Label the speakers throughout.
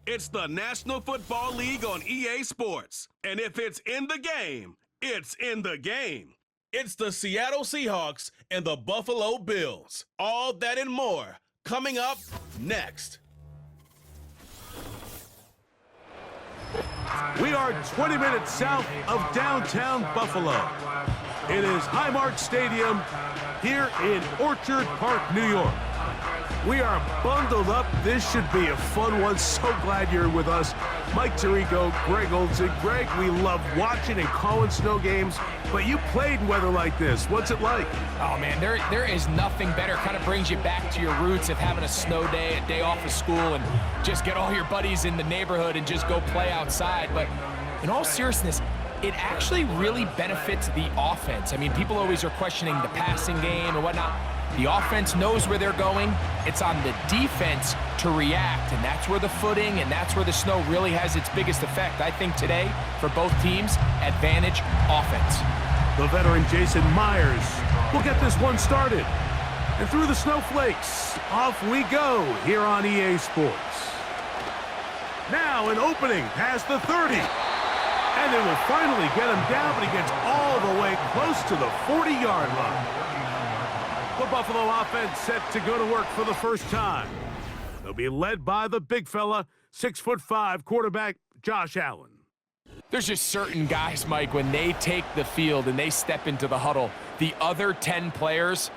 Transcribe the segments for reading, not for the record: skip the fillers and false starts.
Speaker 1: It's the National Football League on EA Sports. And if it's in the game, it's in the game. It's the Seattle Seahawks and the Buffalo Bills. All that and more coming up next.
Speaker 2: We are 20 minutes south of downtown Buffalo. It is Highmark Stadium here in Orchard Park, New York. We are bundled up. This should be a fun one. So glad you're with us. Mike Tirico, Greg Olson. Greg, we love watching and calling snow games, but you played in weather like this. What's it like?
Speaker 3: Oh, man, there is nothing better. Kind of brings you back to your roots of having a snow day, a day off of school, and just get all your buddies in the neighborhood and just go play outside. But in all seriousness, it actually really benefits the offense. I mean, people always are questioning the passing game and whatnot. The offense knows where they're going. It's on the defense to react, and that's where the footing and that's where the snow really has its biggest effect. I think today, for both teams, advantage offense.
Speaker 2: The veteran Jason Myers will get this one started. And through the snowflakes, off we go here on EA Sports. Now an opening past the 30. And they will finally get him down, but he gets all the way close to the 40-yard line. The Buffalo offense set to go to work for the first time. They'll be led by the big fella, 6'5" quarterback Josh Allen.
Speaker 3: There's just certain guys, Mike, when they take the field and they step into the huddle, the other 10 players,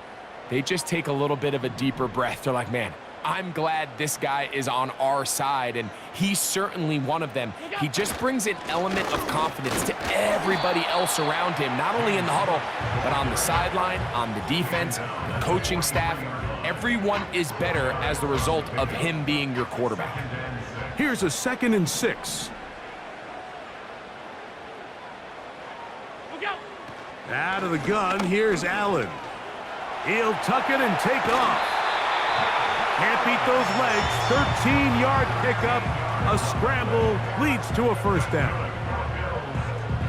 Speaker 3: they just take a little bit of a deeper breath. They're like, man, I'm glad this guy is on our side, and he's certainly one of them. He just brings an element of confidence to everybody else around him, not only in the huddle, but on the sideline, on the defense, the coaching staff. Everyone is better as the result of him being your quarterback.
Speaker 2: Here's a 2nd and 6. Out of the gun, here's Allen. He'll tuck it and take off. Can't beat those legs. 13-yard pickup. A scramble leads to a first down.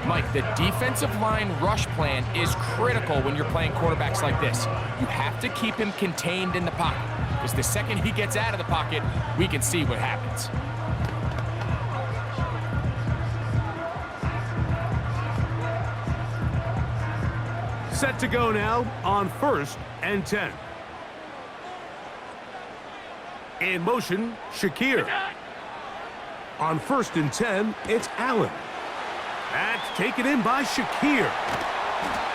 Speaker 3: Mike, the defensive line rush plan is critical when you're playing quarterbacks like this. You have to keep him contained in the pocket, because the second he gets out of the pocket, we can see what happens.
Speaker 2: Set to go now on 1st and 10. In motion, Shakir. On 1st and 10, it's Allen. That's taken in by Shakir.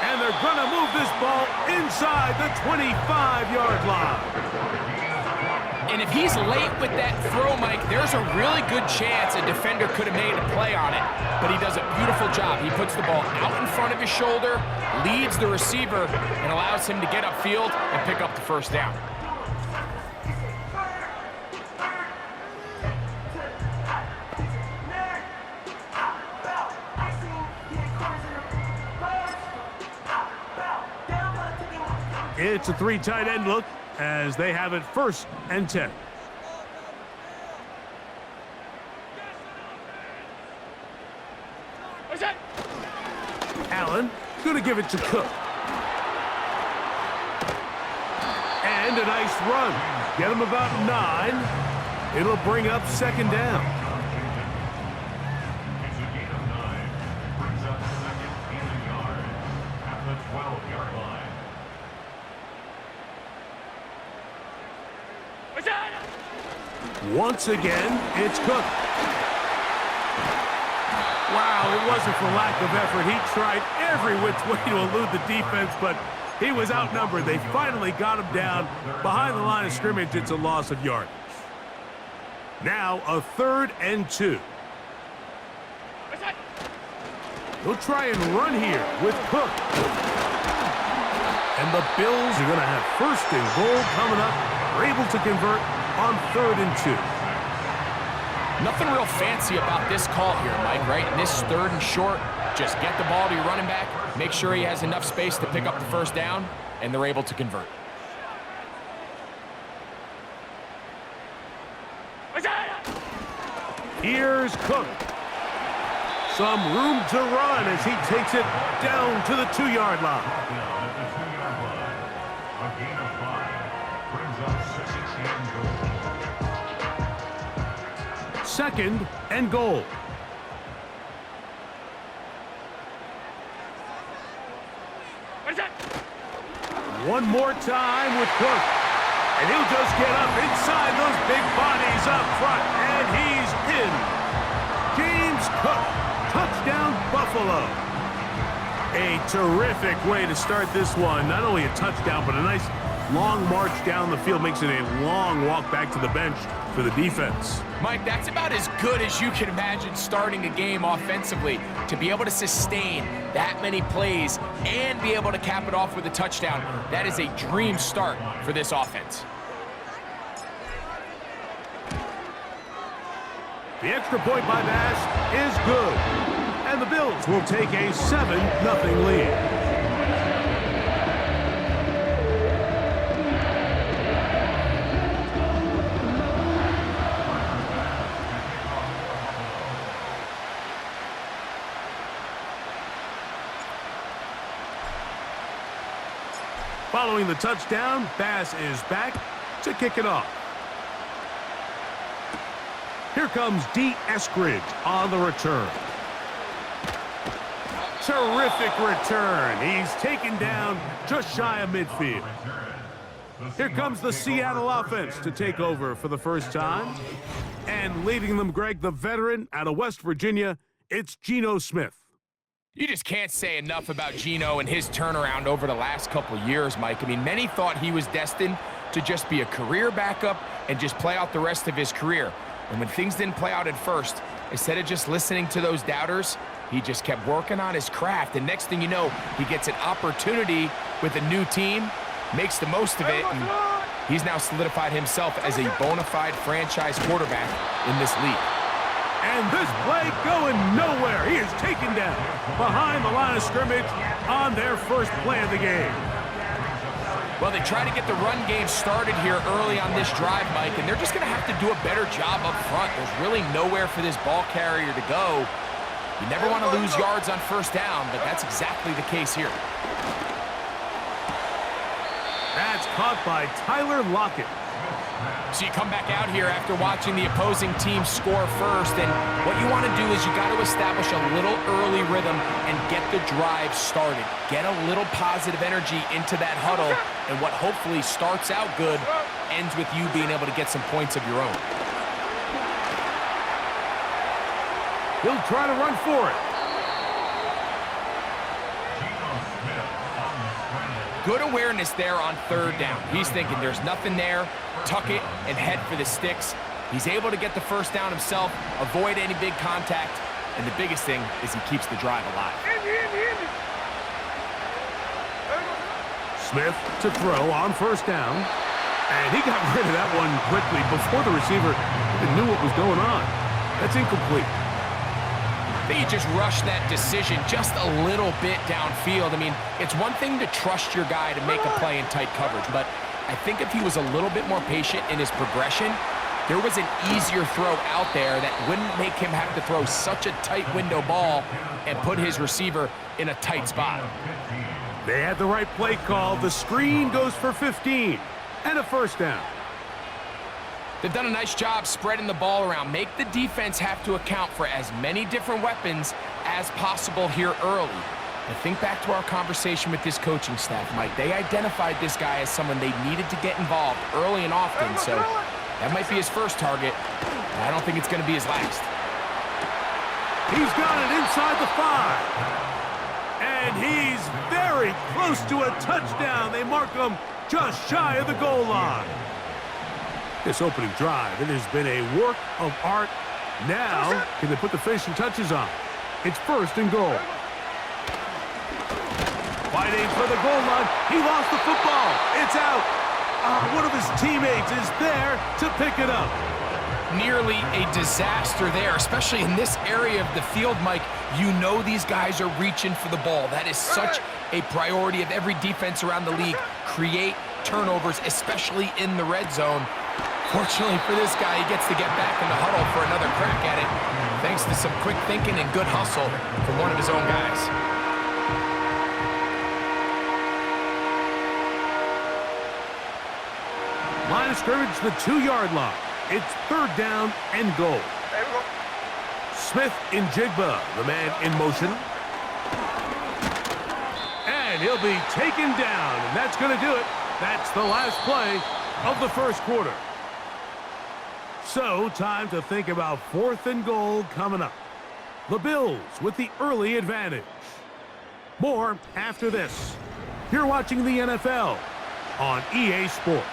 Speaker 2: And they're going to move this ball inside the 25-yard line.
Speaker 3: And if he's late with that throw, Mike, there's a really good chance a defender could have made a play on it. But he does a beautiful job. He puts the ball out in front of his shoulder, leads the receiver, and allows him to get upfield and pick up the first down.
Speaker 2: It's a 3 tight end look as they have it 1st and 10. Allen going to give it to Cook. And a nice run. Get him about 9. It'll bring up 2nd down. Once again, it's Cook. Wow, it wasn't for lack of effort. He tried every which way to elude the defense, but he was outnumbered. They finally got him down behind the line of scrimmage. It's a loss of yardage. Now a 3rd and 2. They'll try and run here with Cook. And the Bills are going to have 1st and goal coming up. They're able to convert on 3rd and 2.
Speaker 3: Nothing real fancy about this call here, Mike, right? In this 3rd and short, just get the ball to your running back, make sure he has enough space to pick up the first down, and they're able to convert.
Speaker 2: Here's Cook. Some room to run as he takes it down to the 2-yard line. 2nd and goal. One more time with Cook. And he'll just get up inside those big bodies up front. And he's in. James Cook. Touchdown, Buffalo. A terrific way to start this one. Not only a touchdown, but a nice long march down the field. Makes it a long walk back to the bench for the defense.
Speaker 3: Mike, that's about as good as you can imagine starting a game offensively. To be able to sustain that many plays and be able to cap it off with a touchdown, that is a dream start for this offense.
Speaker 2: The extra point by Bass is good. And the Bills will take a 7-0 lead. Following the touchdown, Bass is back to kick it off. Here comes D. Eskridge on the return. Terrific return. He's taken down just shy of midfield. Here comes the Seattle offense to take over for the first time. And leading them, Greg, the veteran out of West Virginia, it's Geno Smith.
Speaker 3: You just can't say enough about Geno and his turnaround over the last couple years, Mike. I mean, many thought he was destined to just be a career backup and just play out the rest of his career. And when things didn't play out at first, instead of just listening to those doubters, he just kept working on his craft. And next thing you know, he gets an opportunity with a new team, makes the most of it, and he's now solidified himself as a bona fide franchise quarterback in this league.
Speaker 2: And this play going nowhere. He is taken down behind the line of scrimmage on their first play of the game.
Speaker 3: Well, they try to get the run game started here early on this drive, Mike, and they're just going to have to do a better job up front. There's really nowhere for this ball carrier to go. You never want to lose yards on first down, but that's exactly the case here.
Speaker 2: That's caught by Tyler Lockett.
Speaker 3: So you come back out here after watching the opposing team score first, and what you want to do is you got to establish a little early rhythm and get the drive started. Get a little positive energy into that huddle, and what hopefully starts out good ends with you being able to get some points of your own.
Speaker 2: He'll try to run for it.
Speaker 3: Good awareness there on third down. He's thinking there's nothing there, tuck it, and head for the sticks. He's able to get the first down himself, avoid any big contact, and the biggest thing is he keeps the drive alive.
Speaker 2: Smith to throw on first down. And he got rid of that one quickly before the receiver even knew what was going on. That's incomplete.
Speaker 3: I think he just rushed that decision just a little bit downfield. I mean, it's one thing to trust your guy to make a play in tight coverage, but I think if he was a little bit more patient in his progression, there was an easier throw out there that wouldn't make him have to throw such a tight window ball and put his receiver in a tight spot.
Speaker 2: They had the right play call. The screen goes for 15 and a first down.
Speaker 3: They've done a nice job spreading the ball around. Make the defense have to account for as many different weapons as possible here early. And think back to our conversation with this coaching staff, Mike. They identified this guy as someone they needed to get involved early and often, so that might be his first target, but I don't think it's going to be his last.
Speaker 2: He's got it inside the 5. And he's very close to a touchdown. They mark him just shy of the goal line. This opening drive, it has been a work of art. Now, can they put the finishing touches on? It's first and goal. Fighting for the goal line. He lost the football. It's out. One of his teammates is there to pick it up.
Speaker 3: Nearly a disaster there, especially in this area of the field, Mike. You know these guys are reaching for the ball. That is such a priority of every defense around the league. Create turnovers, especially in the red zone. Fortunately for this guy, he gets to get back in the huddle for another crack at it, thanks to some quick thinking and good hustle from one of his own guys.
Speaker 2: Line of scrimmage, the 2-yard line. It's third down and goal. Smith in Jigba, the man in motion. And he'll be taken down, and that's going to do it. That's the last play of the first quarter. So, time to think about 4th and goal coming up. The Bills with the early advantage. More after this. You're watching the NFL on EA Sports.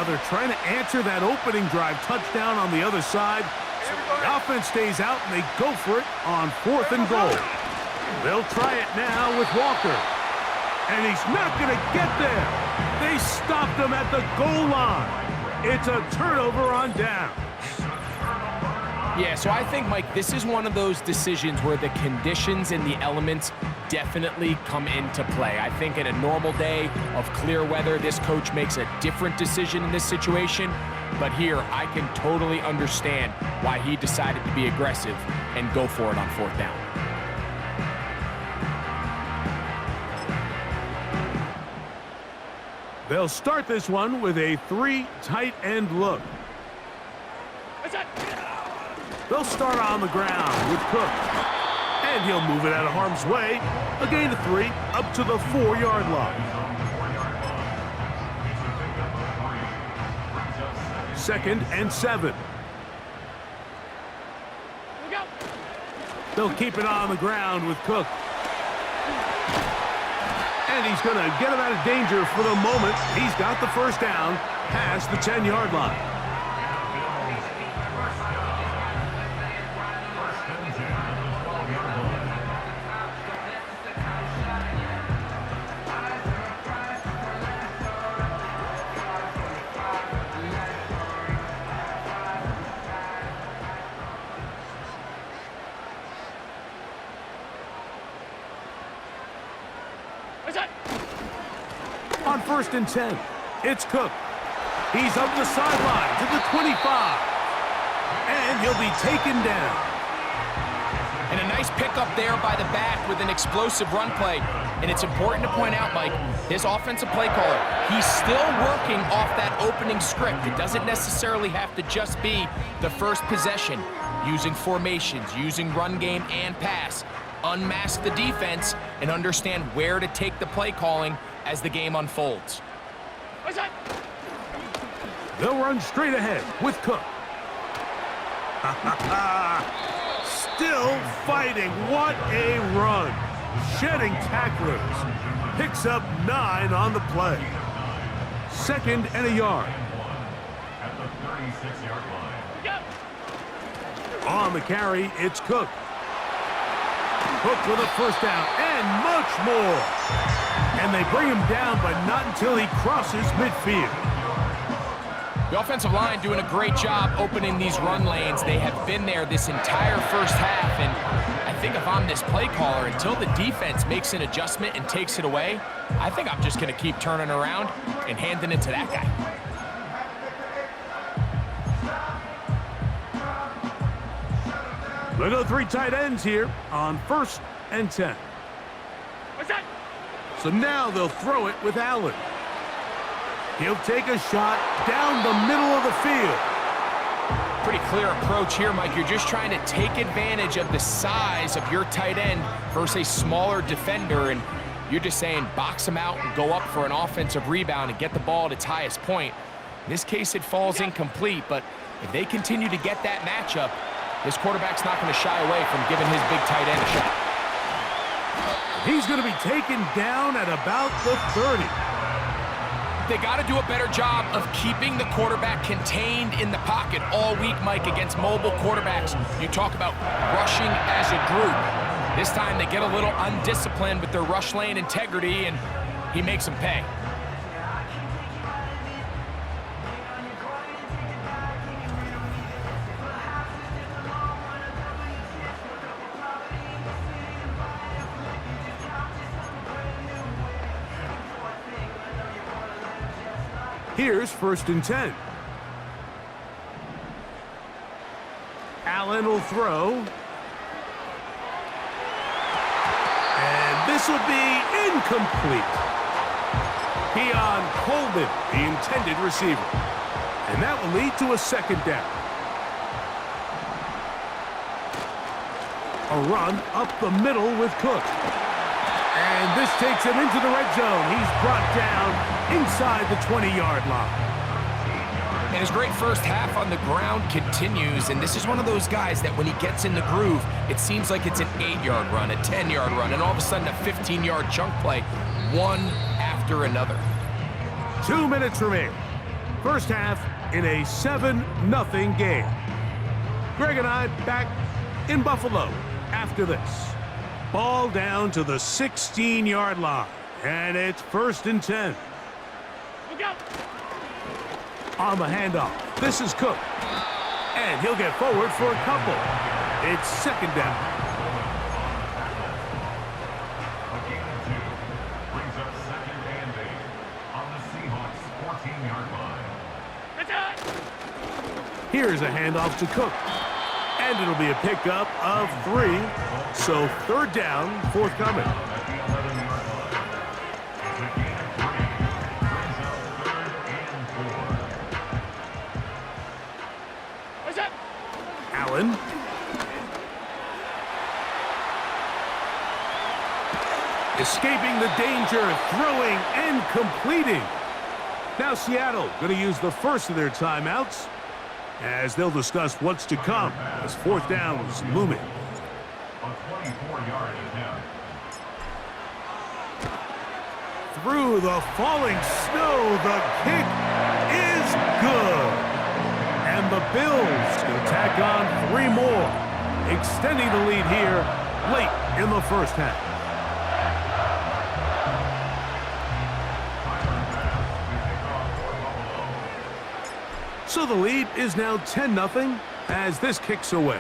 Speaker 2: They're trying to answer that opening drive touchdown on the other side. The offense stays out, and they go for it on 4th and goal. They'll try it now with Walker. And he's not going to get there. They stopped him at the goal line. It's a turnover on down.
Speaker 3: Yeah, so I think, Mike, this is one of those decisions where the conditions and the elements definitely come into play. I think in a normal day of clear weather, this coach makes a different decision in this situation. But here, I can totally understand why he decided to be aggressive and go for it on 4th down.
Speaker 2: They'll start this one with a 3 tight end look. They'll start on the ground with Cook. And he'll move it out of harm's way. A gain of 3 up to the 4-yard line. 2nd and 7. They'll keep it on the ground with Cook. And he's going to get him out of danger for the moment. He's got the first down past the 10-yard line. On 1st and 10, it's Cook. He's up the sideline to the 25. And he'll be taken down.
Speaker 3: And a nice pickup there by the back with an explosive run play. And it's important to point out, Mike, his offensive play caller, he's still working off that opening script. It doesn't necessarily have to just be the first possession. Using formations, using run game and pass. Unmask the defense and understand where to take the play calling as the game unfolds.
Speaker 2: They'll run straight ahead with Cook. Still fighting. What a run. Shedding tacklers. Picks up 9 on the play. 2nd and a yard.
Speaker 4: At the 36-yard line.
Speaker 2: On the carry, it's Cook. Cook with a first down and much more. And they bring him down, but not until he crosses midfield.
Speaker 3: The offensive line doing a great job opening these run lanes. They have been there this entire first half, and I think if I'm this play caller, until the defense makes an adjustment and takes it away, I think I'm just going to keep turning around and handing it to that guy.
Speaker 2: We'll go 3 tight ends here on 1st and 10. So now they'll throw it with Allen. He'll take a shot down the middle of the field.
Speaker 3: Pretty clear approach here, Mike. You're just trying to take advantage of the size of your tight end versus a smaller defender, and you're just saying box him out and go up for an offensive rebound and get the ball at its highest point. In this case, it falls incomplete, but if they continue to get that matchup, this quarterback's not going to shy away from giving his big tight end a shot.
Speaker 2: He's going to be taken down at about the 30.
Speaker 3: They got to do a better job of keeping the quarterback contained in the pocket all week, Mike, against mobile quarterbacks. You talk about rushing as a group. This time they get a little undisciplined with their rush lane integrity, and he makes them pay.
Speaker 2: Here's 1st and 10. Allen will throw. And this will be incomplete. Keon Coleman, the intended receiver. And that will lead to a second down. A run up the middle with Cook. And this takes him into the red zone. He's brought down inside the 20-yard line.
Speaker 3: And his great first half on the ground continues, and this is one of those guys that when he gets in the groove, it seems like it's an 8-yard run, a 10-yard run, and all of a sudden a 15-yard chunk play, one after another.
Speaker 2: 2 minutes remain. First half in a 7-0 game. Greg and I back in Buffalo after this. Ball down to the 16-yard line, and it's 1st and 10.
Speaker 3: Look out!
Speaker 2: On the handoff, this is Cook. And he'll get forward for a couple. It's second down.
Speaker 4: A gain of 2 brings up 2nd and 8 on the Seahawks 14-yard line.
Speaker 2: Here's a handoff to Cook. And it'll be a pickup of 3. So 3rd down, forthcoming.
Speaker 4: At the 11-yard line. It's a gain of 3 brings up 3rd and 4.
Speaker 3: What's up?
Speaker 2: Allen. Escaping the danger, throwing and completing. Now Seattle going to use the first of their timeouts as they'll discuss what's to come as 4th down is looming.
Speaker 4: A 24-yard attempt.
Speaker 2: Through the falling snow, the kick is good. And the Bills will tack on 3 more, extending the lead here late in the first half. So the lead is now 10-0 as this kicks away.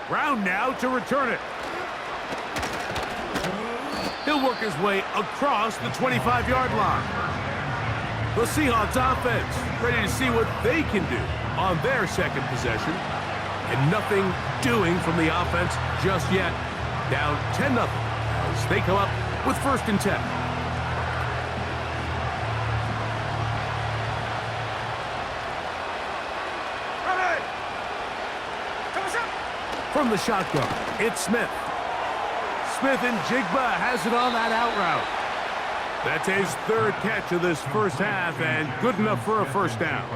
Speaker 2: Brown now to return it. He'll work his way across the 25-yard line. The Seahawks offense ready to see what they can do on their second possession. And nothing doing from the offense just yet. Down 10-0 as they come up with 1st and 10. From the shotgun, it's Smith. Smith and Jigba has it on that out route. That's his 3rd catch of this first half and good enough for a 1st down.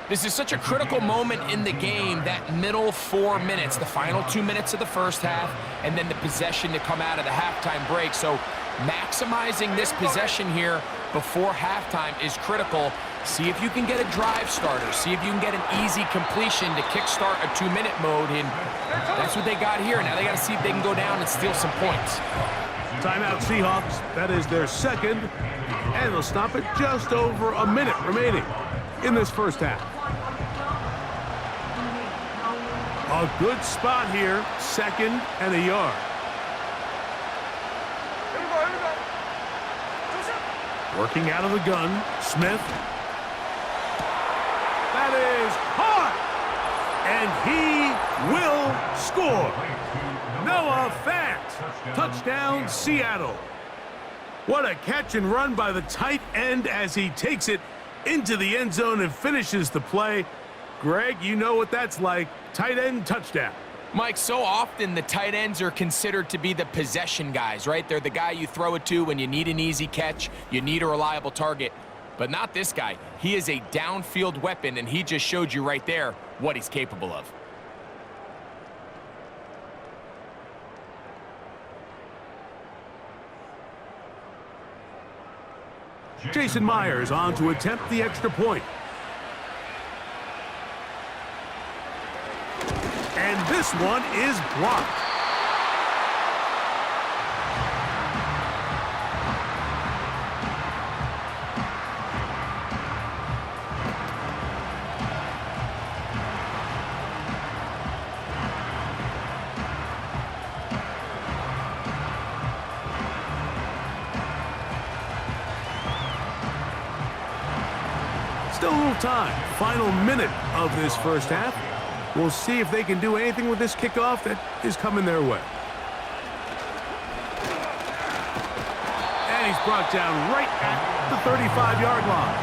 Speaker 3: This is such a critical moment in the game, that middle 4 minutes, the final 2 minutes of the first half, and then the possession to come out of the halftime break. So maximizing this possession here before halftime is critical. See if you can get a drive starter. See if you can get an easy completion to kickstart a 2-minute mode. And that's what they got here. Now they got to see if they can go down and steal some points.
Speaker 2: Timeout Seahawks. That is their 2nd. And they'll stop it just over a minute remaining in this first half. A good spot here. 2nd and a yard. Working out of the gun. Smith. That is caught. And he will score. Noah Fant. Touchdown, Seattle. What a catch and run by the tight end as he takes it into the end zone and finishes the play. Greg, you know what that's like. Tight end touchdown.
Speaker 3: Mike, so often the tight ends are considered to be the possession guys, right? They're the guy you throw it to when you need an easy catch, you need a reliable target. But not this guy. He is a downfield weapon, and he just showed you right there what he's capable of.
Speaker 2: Jason Myers on to attempt the extra point. And this one is blocked. Still a little time. Final minute of this first half. We'll see if they can do anything with this kickoff that is coming their way. And he's brought down right at the 35-yard line.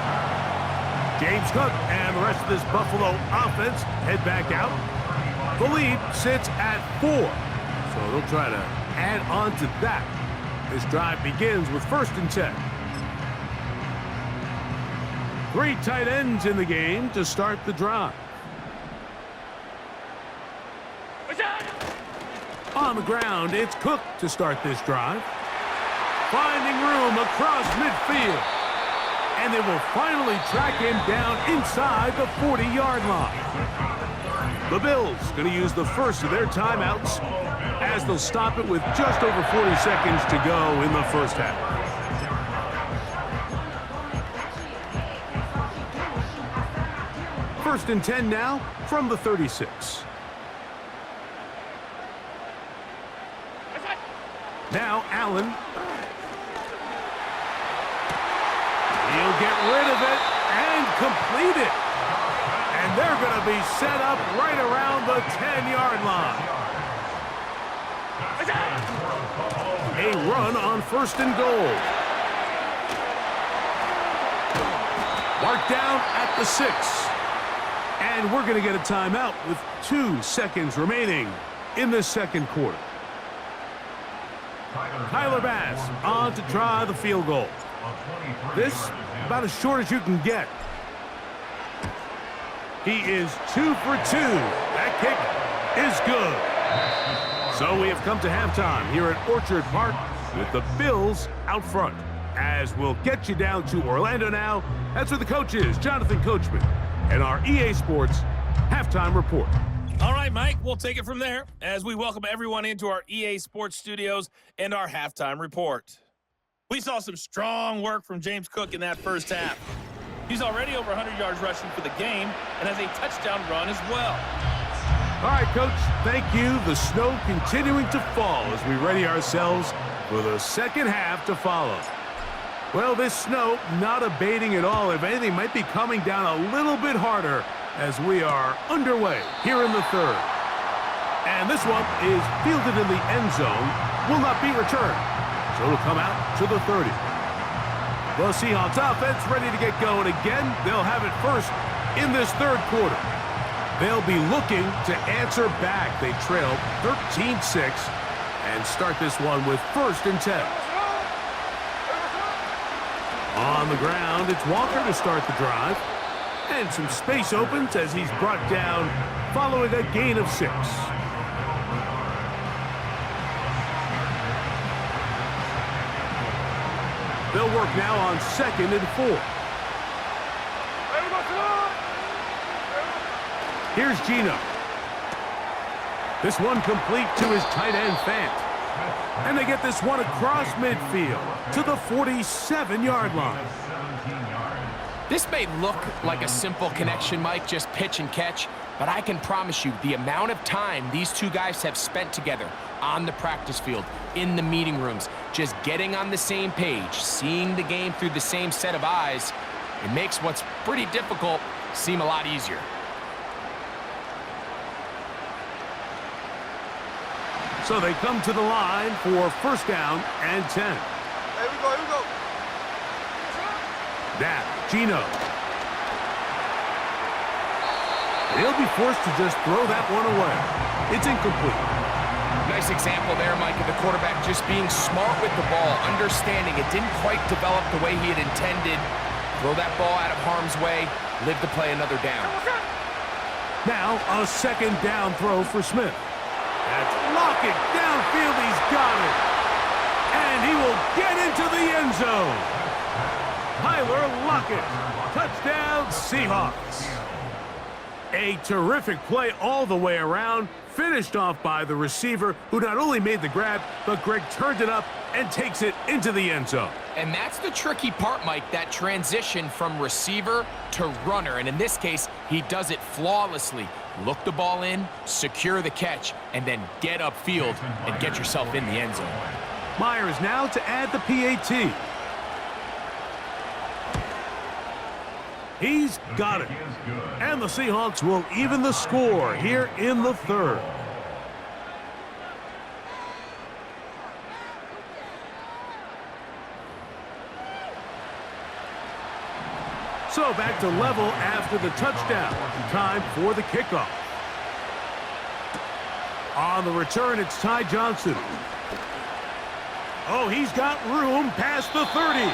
Speaker 2: James Cook and the rest of this Buffalo offense head back out. The lead sits at 4, so they'll try to add on to that. This drive begins with 1st and 10. 3 tight ends in the game to start the drive. On the ground, it's Cook to start this drive. Finding room across midfield. And they will finally track him down inside the 40-yard line. The Bills going to use the first of their timeouts as they'll stop it with just over 40 seconds to go in the first half. First and 10 now from the 36. Now Allen. He'll get rid of it and complete it. And they're going to be set up right around the 10-yard line. A run on 1st and goal. Marked down at the 6. And we're going to get a timeout with 2 seconds remaining in the second quarter. Tyler Bass on to try the field goal. This about as short as you can get. He is 2 for 2. That kick is good. So we have come to halftime here at Orchard Park with the Bills out front. As we'll get you down to Orlando now. That's where the coach is, Jonathan Coachman, and our EA Sports halftime report.
Speaker 5: All right, Mike, we'll take it from there as we welcome everyone into our EA Sports studios and our halftime report. We saw some strong work from James Cook in that first half. He's already over 100 yards rushing for the game and has a touchdown run as well.
Speaker 2: All right, Coach, thank you. The snow continuing to fall as we ready ourselves for the second half to follow. Well, this snow not abating at all. If anything, might be coming down a little bit harder as we are underway here in the third. And this one is fielded in the end zone, will not be returned. So it'll come out to the 30. The Seahawks offense ready to get going again. They'll have it first in this third quarter. They'll be looking to answer back. They trail 13-6 and start this one with 1st and 10. On the ground, it's Walker to start the drive. And some space opens as he's brought down following a gain of 6. They'll work now on 2nd and 4. Here's Gino. This one complete to his tight end, Fant. And they get this one across midfield to the 47-yard line.
Speaker 3: This may look like a simple connection, Mike, just pitch and catch, but I can promise you the amount of time these two guys have spent together on the practice field, in the meeting rooms, just getting on the same page, seeing the game through the same set of eyes, it makes what's pretty difficult seem a lot easier.
Speaker 2: So they come to the line for 1st down and 10.
Speaker 6: Here we go.
Speaker 2: Now, Gino. He'll be forced to just throw that one away. It's incomplete.
Speaker 3: Nice example there, Mike, of the quarterback just being smart with the ball, understanding it didn't quite develop the way he had intended. Throw that ball out of harm's way, live to play another down.
Speaker 2: Now, a 2nd down throw for Smith. That's Lockett downfield. He's got it. And he will get into the end zone. Tyler Lockett. Touchdown, Seahawks. A terrific play all the way around. Finished off by the receiver, who not only made the grab, but Greg turned it up and takes it into the end zone.
Speaker 3: And that's the tricky part, Mike, that transition from receiver to runner. And in this case, he does it flawlessly. Look the ball in, secure the catch, and then get upfield and get yourself in the end zone.
Speaker 2: Myers now to add the PAT. He's got it. And the Seahawks will even the score here in the third. So back to level after the touchdown. Time for the kickoff. On the return, it's Ty Johnson. Oh, he's got room past the 30.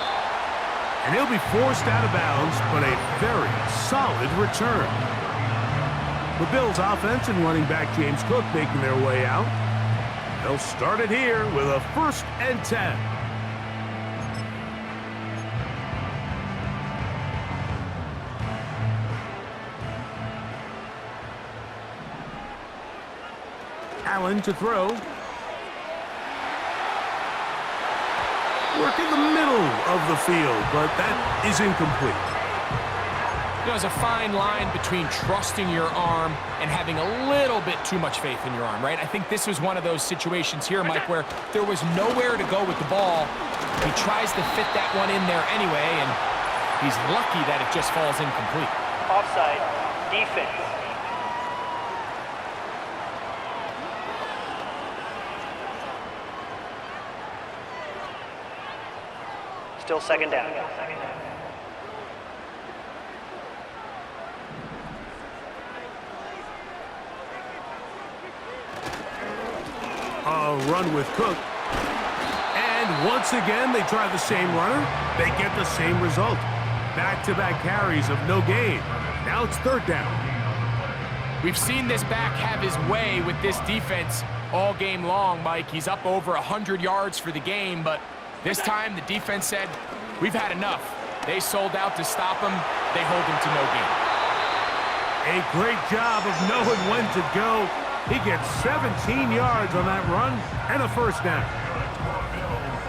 Speaker 2: And he'll be forced out of bounds, but a very solid return. The Bills offense and running back James Cook making their way out. They'll start it here with a 1st and 10. Allen to throw. Work in the middle of the field, but that is incomplete.
Speaker 3: There's a fine line between trusting your arm and having a little bit too much faith in your arm, right? I think this was one of those situations here, Mike, where there was nowhere to go with the ball. He tries to fit that one in there anyway, and he's lucky that it just falls incomplete.
Speaker 6: Offside, defense. Still 2nd down.
Speaker 2: A run with Cook. And once again, they try the same runner. They get the same result. Back-to-back carries of no gain. Now it's 3rd down.
Speaker 3: We've seen this back have his way with this defense all game long, Mike. He's up over 100 yards for the game, but this time the defense said, we've had enough. They sold out to stop him. They hold him to no gain.
Speaker 2: A great job of knowing when to go. He gets 17 yards on that run and a 1st down.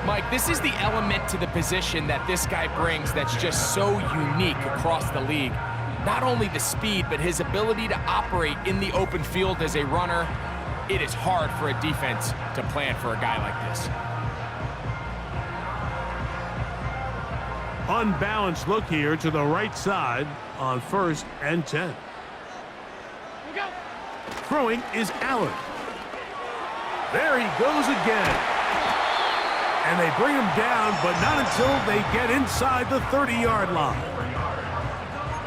Speaker 3: Mike, this is the element to the position that this guy brings that's just so unique across the league. Not only the speed, but his ability to operate in the open field as a runner. It is hard for a defense to plan for a guy like this.
Speaker 2: Unbalanced look here to the right side on 1st and 10. Throwing is Allen. There he goes again. And they bring him down, but not until they get inside the 30-yard line.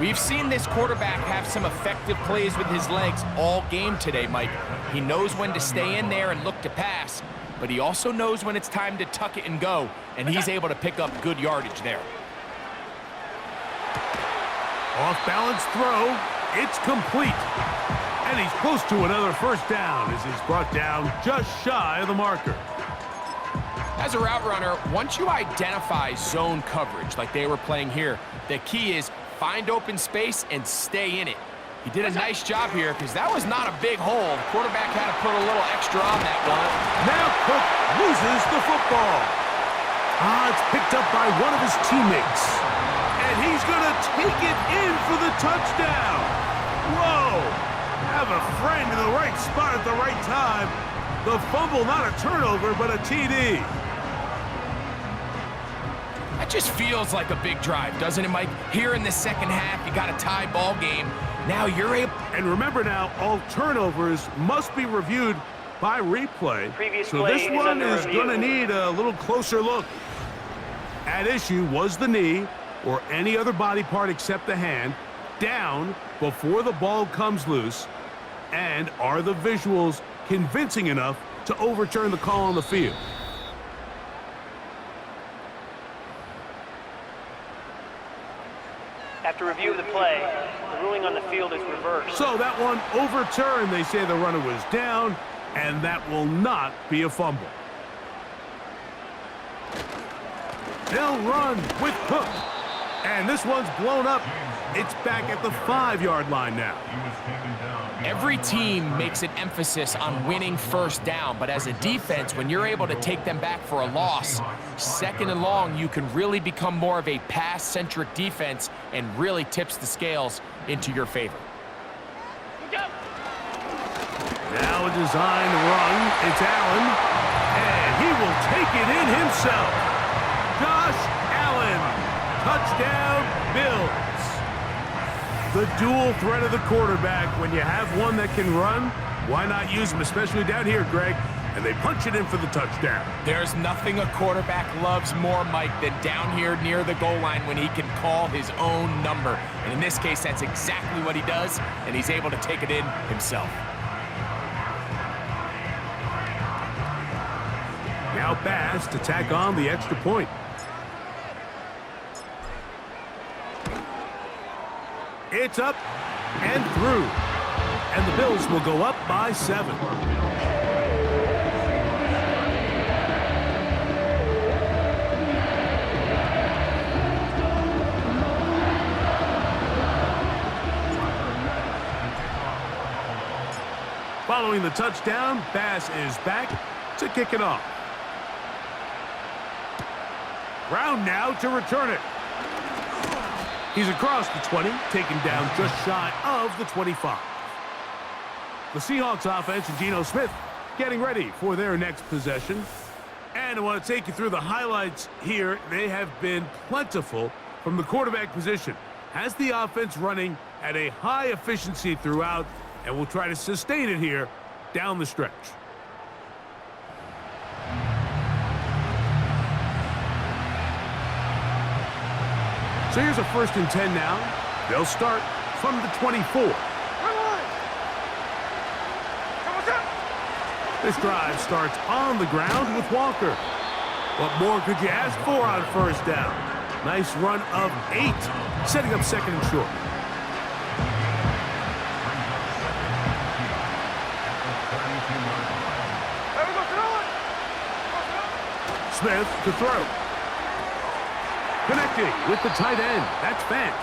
Speaker 3: We've seen this quarterback have some effective plays with his legs all game today, Mike. He knows when to stay in there and look to pass, but he also knows when it's time to tuck it and go, and he's able to pick up good yardage there.
Speaker 2: Off-balance throw. It's complete. And he's close to another 1st down as he's brought down just shy of the marker.
Speaker 3: As a route runner, once you identify zone coverage like they were playing here, the key is find open space and stay in it. He did a nice job here because that was not a big hole. The quarterback had to put a little extra on that one.
Speaker 2: Now Cook loses the football. It's picked up by one of his teammates. And he's going to take it in for the touchdown. Whoa! Have a friend in the right spot at the right time. The fumble, not a turnover, but a TD.
Speaker 3: That just feels like a big drive, doesn't it, Mike? Here in the 2nd half, you got a tie ball game. Now you're able...
Speaker 2: And remember now, all turnovers must be reviewed by replay. So this one is going to need a little closer look. At issue was the knee, or any other body part except the hand, down before the ball comes loose. And are the visuals convincing enough to overturn the call on the field?
Speaker 6: After review of the play, the ruling on the field is reversed.
Speaker 2: So that one overturned. They say the runner was down, and that will not be a fumble. They'll run with Cook. And this one's blown up. It's back at the 5-yard line now.
Speaker 3: Every team makes an emphasis on winning 1st down, but as a defense, when you're able to take them back for a loss, 2nd and long, you can really become more of a pass-centric defense and really tips the scales into your favor.
Speaker 2: Now a designed run. It's Allen, and he will take it in himself. Josh Allen, touchdown Bills. The dual threat of the quarterback. When you have one that can run, why not use him, especially down here, Greg? and they punch it in for the touchdown.
Speaker 3: There's nothing a quarterback loves more, Mike, than down here near the goal line when he can call his own number. And in this case, that's exactly what he does, and he's able to take it in himself.
Speaker 2: Now Bass to tack on the extra point. It's up and through. And the Bills will go up by 7. Following the touchdown, Bass is back to kick it off. Brown now to return it. He's across the 20, taken down just shy of the 25. The Seahawks offense and Geno Smith getting ready for their next possession. And I want to take you through the highlights here. They have been plentiful from the quarterback position. Has the offense running at a high efficiency throughout, and we'll try to sustain it here down the stretch. So here's a 1st and 10 now. They'll start from the 24. This drive starts on the ground with Walker. What more could you ask for on 1st down? Nice run of 8, setting up 2nd and short. Smith to throw. Connecting with the tight end. That's Fant.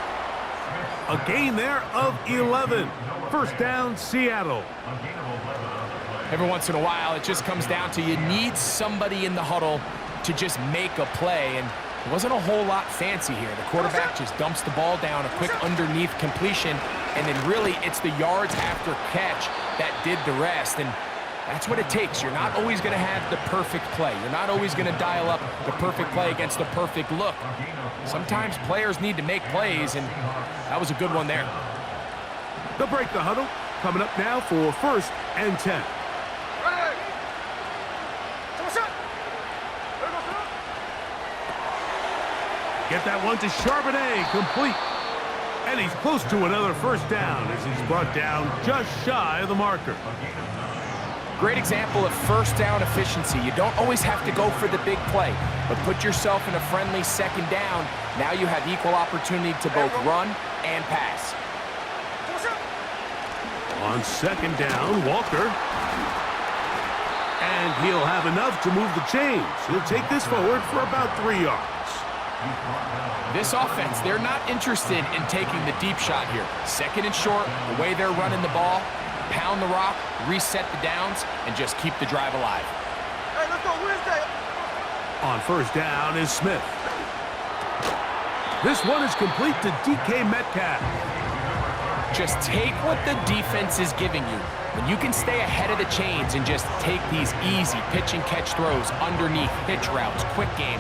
Speaker 2: A gain there of 11. 1st down, Seattle.
Speaker 3: Every once in a while, it just comes down to you need somebody in the huddle to just make a play, and it wasn't a whole lot fancy here. The quarterback just dumps the ball down, a quick underneath completion, and then really it's the yards after catch that did the rest, and that's what it takes. You're not always going to have the perfect play. You're not always going to dial up the perfect play against the perfect look. Sometimes players need to make plays, and that was a good one there.
Speaker 2: They'll break the huddle. Coming up now for 1st and 10. Get that one to Charbonnet, complete. And he's close to another 1st down as he's brought down just shy of the marker.
Speaker 3: Great example of 1st down efficiency. You don't always have to go for the big play, but put yourself in a friendly 2nd down. Now you have equal opportunity to both run and pass.
Speaker 2: On 2nd down, Walker. And he'll have enough to move the chains. He'll take this forward for about 3 yards.
Speaker 3: This offense, they're not interested in taking the deep shot here. 2nd and short, the way they're running the ball, pound the rock, reset the downs, and just keep the drive alive.
Speaker 7: Hey, let's go Wednesday.
Speaker 2: On 1st down is Smith. This one is complete to DK Metcalf.
Speaker 3: Just take what the defense is giving you. When you can stay ahead of the chains and just take these easy pitch and catch throws underneath, hitch routes, quick game,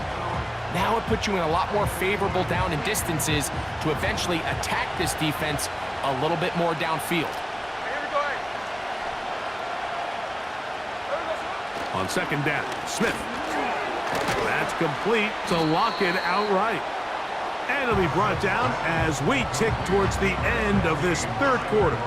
Speaker 3: now it puts you in a lot more favorable down and distances to eventually attack this defense a little bit more downfield.
Speaker 2: On 2nd down, Smith. That's complete to lock it outright. And it'll be brought down as we tick towards the end of this 3rd quarter.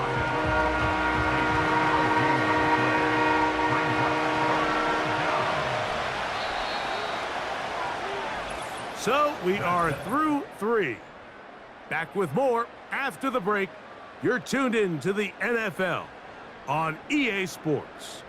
Speaker 2: So we are through 3. Back with more after the break. You're tuned in to the NFL on EA Sports.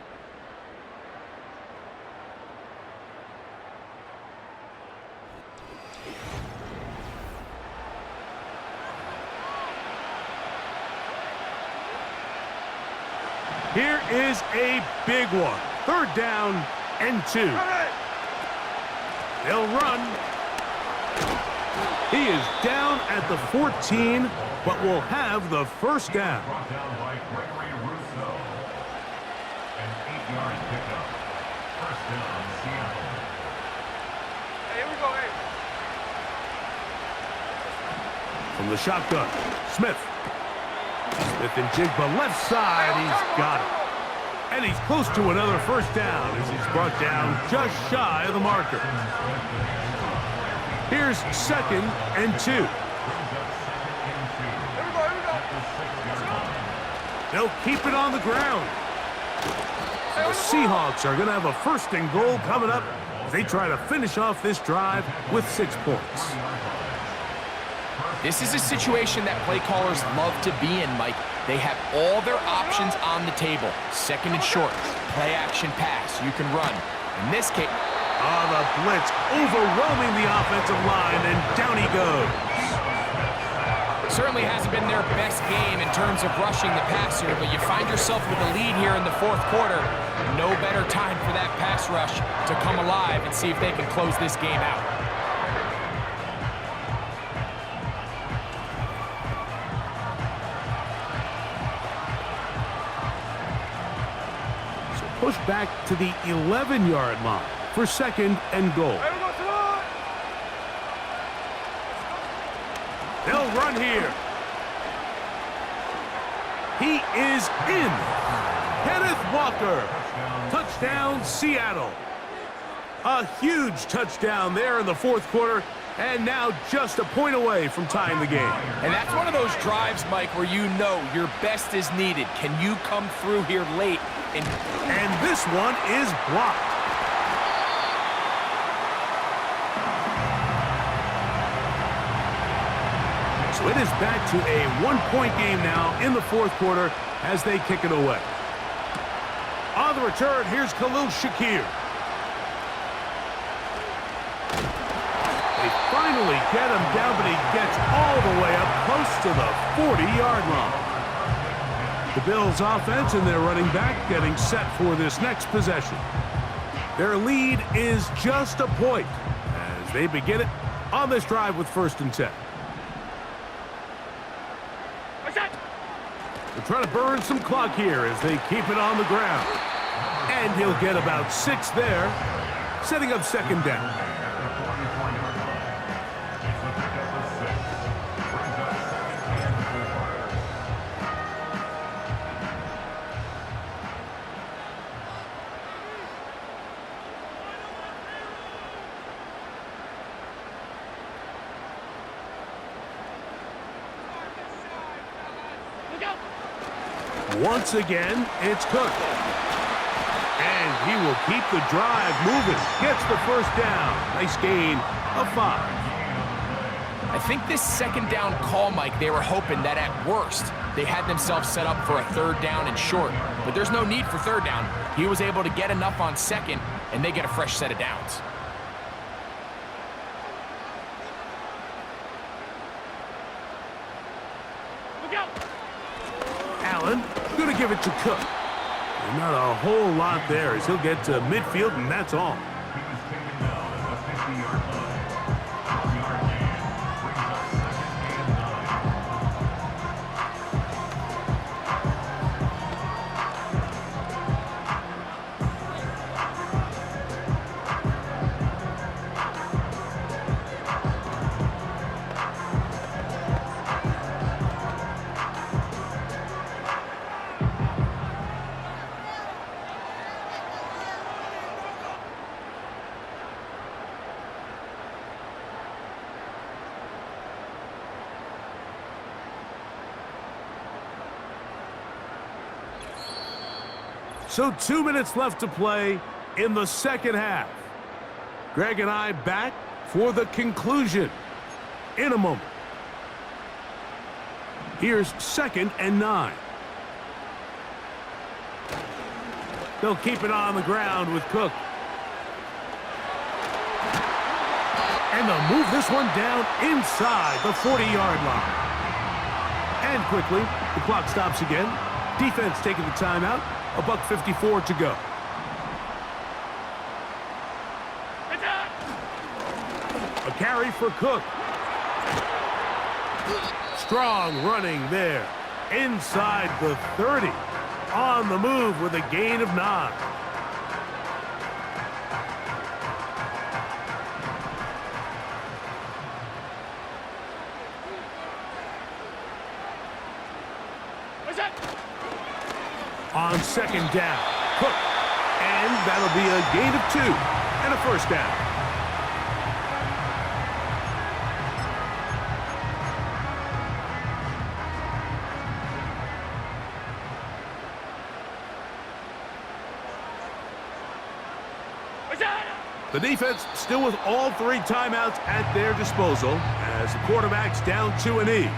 Speaker 2: Here is a big one. 3rd down and 2. They'll run. He is down at the 14, but will have the 1st down.
Speaker 4: Brought down by Gregory Russo. An 8-yard pickup. 1st down, Seattle.
Speaker 7: Hey, here we go, hey.
Speaker 2: From the shotgun, Smith. Smith and Jigba left side. He's got it. And he's close to another first down as he's brought down just shy of the marker. Here's 2nd and 2.
Speaker 7: Here we go.
Speaker 2: They'll keep it on the ground. The Seahawks are going to have a 1st and goal coming up as they try to finish off this drive with 6 points.
Speaker 3: This is a situation that play callers love to be in, Mike. They have all their options on the table. 2nd and short, play action pass, you can run. In this case...
Speaker 2: The blitz overwhelming the offensive line, and down he goes.
Speaker 3: Certainly hasn't been their best game in terms of rushing the passer, but you find yourself with a lead here in the 4th quarter. No better time for that pass rush to come alive and see if they can close this game out.
Speaker 2: So push back to the 11-yard line for 2nd and goal. They'll run here. He is in. Kenneth Walker. Touchdown, Seattle. A huge touchdown there in the 4th quarter, and now just a point away from tying the game.
Speaker 3: And that's one of those drives, Mike, where you know your best is needed. Can you come through here late?
Speaker 2: And this one is blocked. So it is back to a 1-point game now in the 4th quarter as they kick it away. On the return, here's Khalil Shakir. They finally get him down, but he gets all the way up close to the 40-yard line. The Bills offense and their running back getting set for this next possession. Their lead is just a point as they begin it on this drive with 1st and 10. They're trying to burn some clock here as they keep it on the ground. And he'll get about 6 there, setting up 2nd down. Once again, it's Cook. And he will keep the drive moving. Gets the 1st down. Nice gain of 5.
Speaker 3: I think this 2nd down call, Mike, they were hoping that at worst, they had themselves set up for a 3rd down and short. But there's no need for 3rd down. He was able to get enough on 2nd, and they get a fresh set of downs.
Speaker 2: Allen, going to give it to Cook. And not a whole lot there as he'll get to midfield, and that's all.
Speaker 4: He was taken down at the 50-yard line. 5-yard gain brings up 2nd and
Speaker 2: 9. So 2 minutes left to play in the 2nd half. Greg and I back for the conclusion in a moment. Here's 2nd and 9. They'll keep it on the ground with Cook. And they'll move this one down inside the 40-yard line. And quickly, the clock stops again. Defense taking the timeout. $1:54 to go. A carry for Cook. Strong running there. Inside the 30. On the move with a gain of 9. On 2nd down. Cook. And that'll be a gain of 2 and a first down. The defense still with all 3 timeouts at their disposal as the quarterback's down to a knee.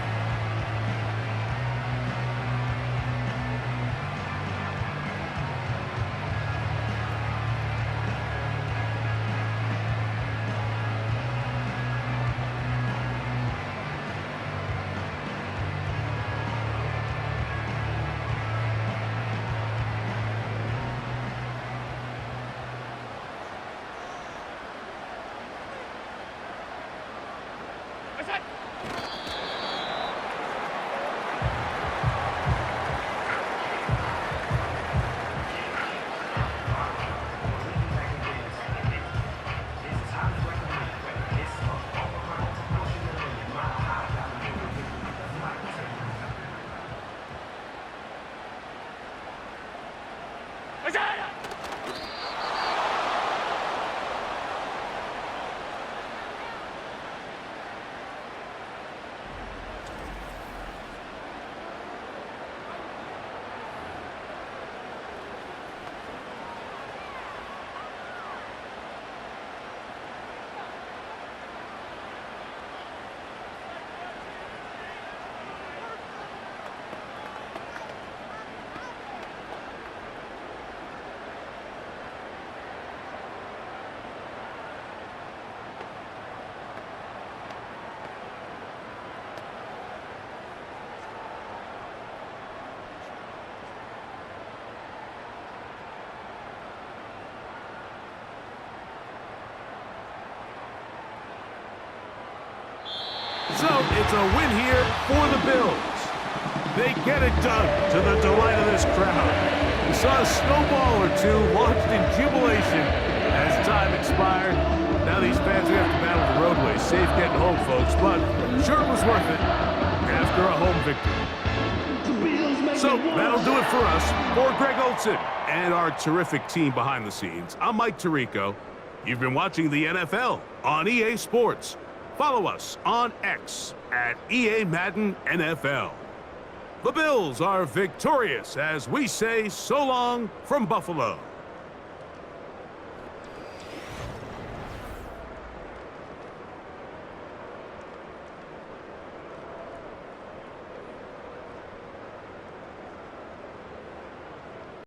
Speaker 2: So it's a win here for the Bills. They get it done to the delight of this crowd. We saw a snowball or 2 launched in jubilation as time expired. Now these fans are going to have to battle the roadway. Safe getting home, folks, but sure it was worth it after a home victory. So that'll do it for us. For Greg Olson and our terrific team behind the scenes, I'm Mike Tirico. You've been watching the NFL on EA Sports. Follow us on X at EA Madden NFL. The Bills are victorious as we say so long from Buffalo.